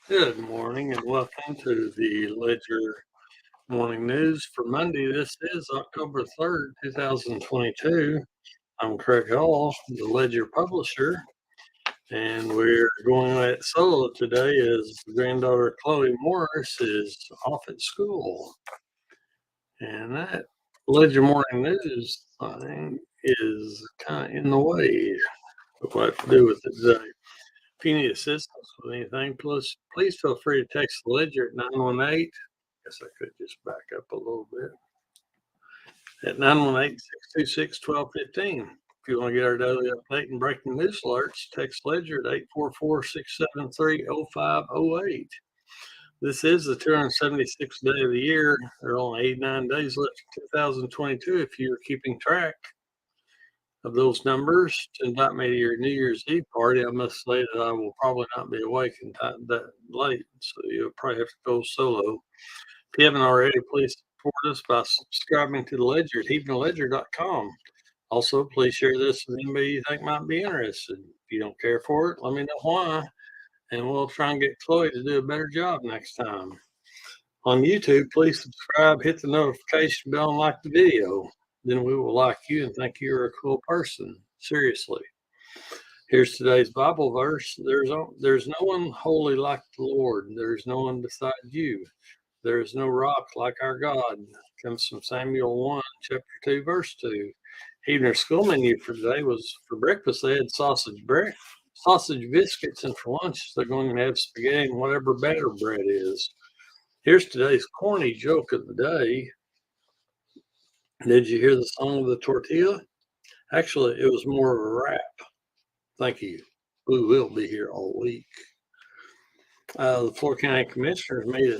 Good morning and welcome to the Ledger Morning News for Monday. This is October 3rd, 2022. I'm Craig Hall, the Ledger publisher, and we're going at solo today as granddaughter Chloe Morris is off at school. And that Ledger Morning News thing is kind of in the way of what to do with it today. If you need assistance with anything, please feel free to text the Ledger at 918. Guess I could just back up a little bit. At 918-626-1215. If you want to get our daily update and breaking news alerts, text Ledger at 844-673-0508. This is the 276th day of the year. There are only 89 days left in 2022 if you're keeping track of those numbers. To invite me to your New Year's Eve party, I must say that I will probably not be awake in time that late, so you'll probably have to go solo. If you haven't already, please support us by subscribing to the Ledger at heathenledger.com. Also, please share this with anybody you think might be interested. If you don't care for it, let me know why, and we'll try and get Chloe to do a better job next time. On YouTube, please subscribe, hit the notification bell, and like the video. Then we will like you and think you're a cool person. Seriously. Here's today's Bible verse. There's no one holy like the Lord. There's no one beside you. There is no rock like our God. Comes from Samuel 1, chapter 2, verse 2. Even our school menu for today was for breakfast. They had sausage biscuits, and for lunch they're going to have spaghetti and whatever batter bread is. Here's today's corny joke of the day. Did you hear the song of the tortilla? Actually, it was more of a rap. Thank you. We will be here all week. The Floyd County Commissioners met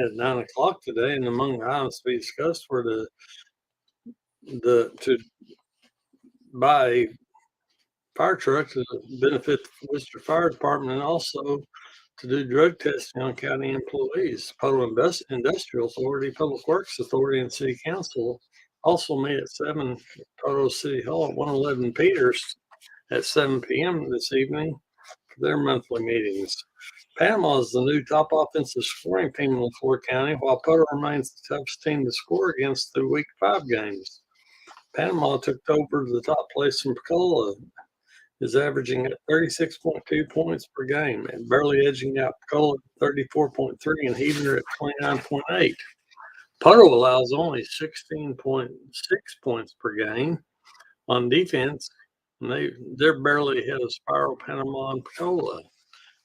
at 9 o'clock today, and among the items to be discussed were to buy a fire truck to benefit the Worcester Fire Department, and also to do drug testing on county employees. Poto Industrial Authority, Public Works Authority, and City Council also met at 7 at Poto City Hall at 111 Peters at 7 p.m. this evening for their monthly meetings. Panama is the new top offensive scoring team in Floyd County, while Poto remains the toughest team to score against through Week 5 games. Panama took over the top place from Pecola, is averaging at 36.2 points per game and barely edging out Pecola at 34.3 and Heavener at 29.8. Poto allows only 16.6 points per game on defense, and they're barely ahead of Spiral, Panama, and Pecola.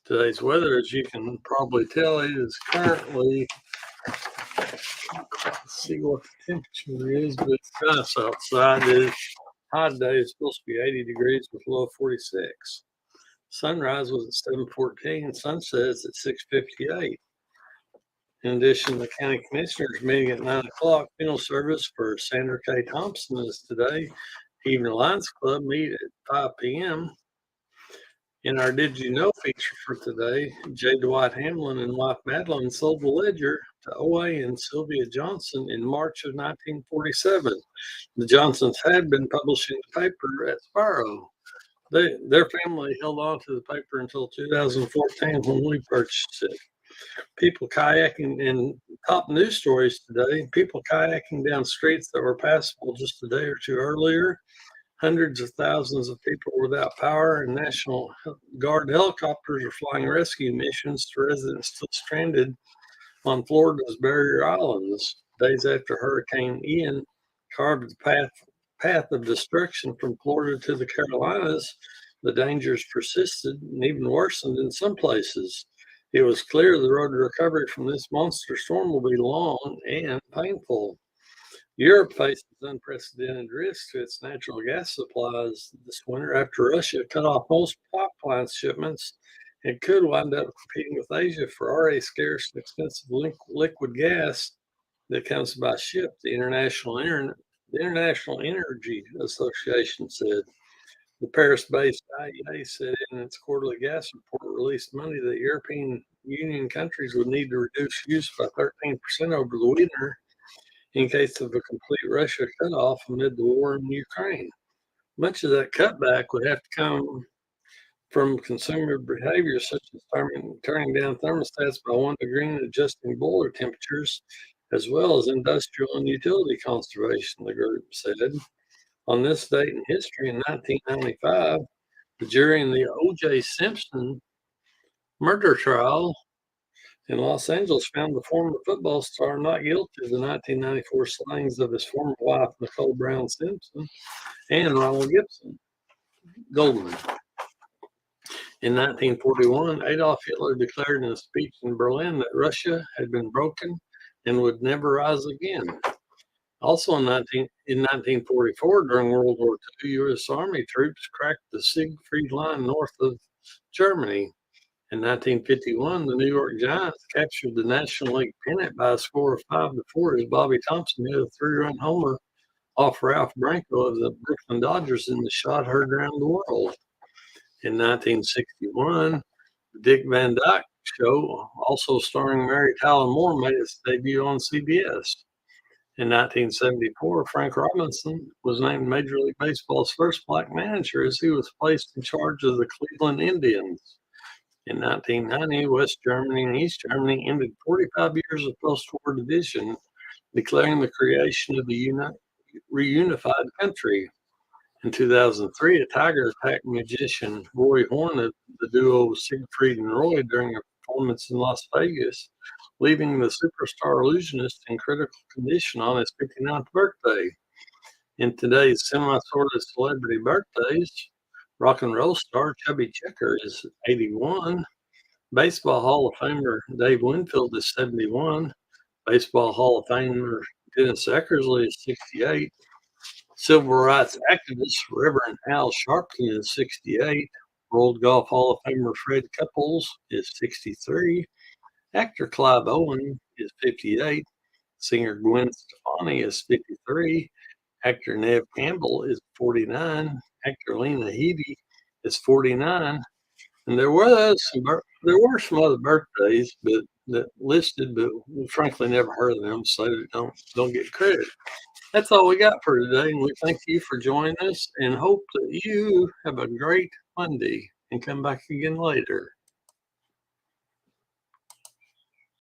Today's weather, as you can probably tell, it is currently, let's see what the temperature is, but it's nice outside. It high today is supposed to be 80 degrees with low 46. Sunrise was at 7:14 and sunset is at 6:58. In addition, the county commissioners meeting at 9 o'clock. Funeral service for Sandra K. Thompson is today. Evening Lions Club meet at 5 p.m. In our Did You Know feature for today, J. Dwight Hamlin and wife Madeline sold the Ledger to O.A. and Sylvia Johnson in March of 1947. The Johnsons had been publishing the paper at Sparrow. Their family held on to the paper until 2014 when we purchased it. People kayaking in top news stories today. People kayaking down streets that were passable just a day or two earlier. Hundreds of thousands of people without power, and National Guard helicopters are flying rescue missions to residents still stranded on Florida's barrier islands. Days after Hurricane Ian carved the path of destruction from Florida to the Carolinas, the dangers persisted and even worsened in some places. It was clear the road to recovery from this monster storm will be long and painful. Europe faces unprecedented risks to its natural gas supplies this winter after Russia cut off most pipeline shipments and could wind up competing with Asia for already scarce and expensive liquid gas that comes by ship, the International Energy Association said. The Paris-based IEA said in its quarterly gas report released Monday that European Union countries would need to reduce use by 13% over the winter in case of a complete Russia cutoff amid the war in Ukraine. Much of that cutback would have to come from consumer behavior such as turning down thermostats by 1 degree and adjusting boiler temperatures, as well as industrial and utility conservation, the group said. On this date in history, in 1995, the jury in the O.J. Simpson murder trial in Los Angeles found the former football star not guilty of the 1994 slayings of his former wife, Nicole Brown Simpson, and Ronald Gibson Goldman. In 1941, Adolf Hitler declared in a speech in Berlin that Russia had been broken and would never rise again. Also in 1944, during World War II, U.S. Army troops cracked the Siegfried Line north of Germany. In 1951, the New York Giants captured the National League pennant by a score of 5-4 as Bobby Thompson hit a 3-run homer off Ralph Branco of the Brooklyn Dodgers in the shot heard around the world. In 1961, the Dick Van Dyke Show, also starring Mary Tyler Moore, made its debut on CBS. In 1974, Frank Robinson was named Major League Baseball's first black manager as he was placed in charge of the Cleveland Indians. In 1990, West Germany and East Germany ended 45 years of post-war division, declaring the creation of the reunified country. In 2003, a tiger attacked musician Roy Horn of the duo Siegfried and Roy during a performance in Las Vegas, leaving the superstar illusionist in critical condition on his 59th birthday. In today's semi-sorted celebrity birthdays, rock and roll star Chubby Checker is 81. Baseball Hall of Famer Dave Winfield is 71. Baseball Hall of Famer Dennis Eckersley is 68. Civil rights activist Reverend Al Sharpton is 68. World Golf Hall of Famer Fred Couples is 63. Actor Clive Owen is 58. Singer Gwen Stefani is 53. Actor Neve Campbell is 49. Actor Lena Headey is 49. And there were some other birthdays, but that listed, but we frankly never heard of them, so they don't get credit. That's all we got for today, and we thank you for joining us and hope that you have a great Monday and come back again later.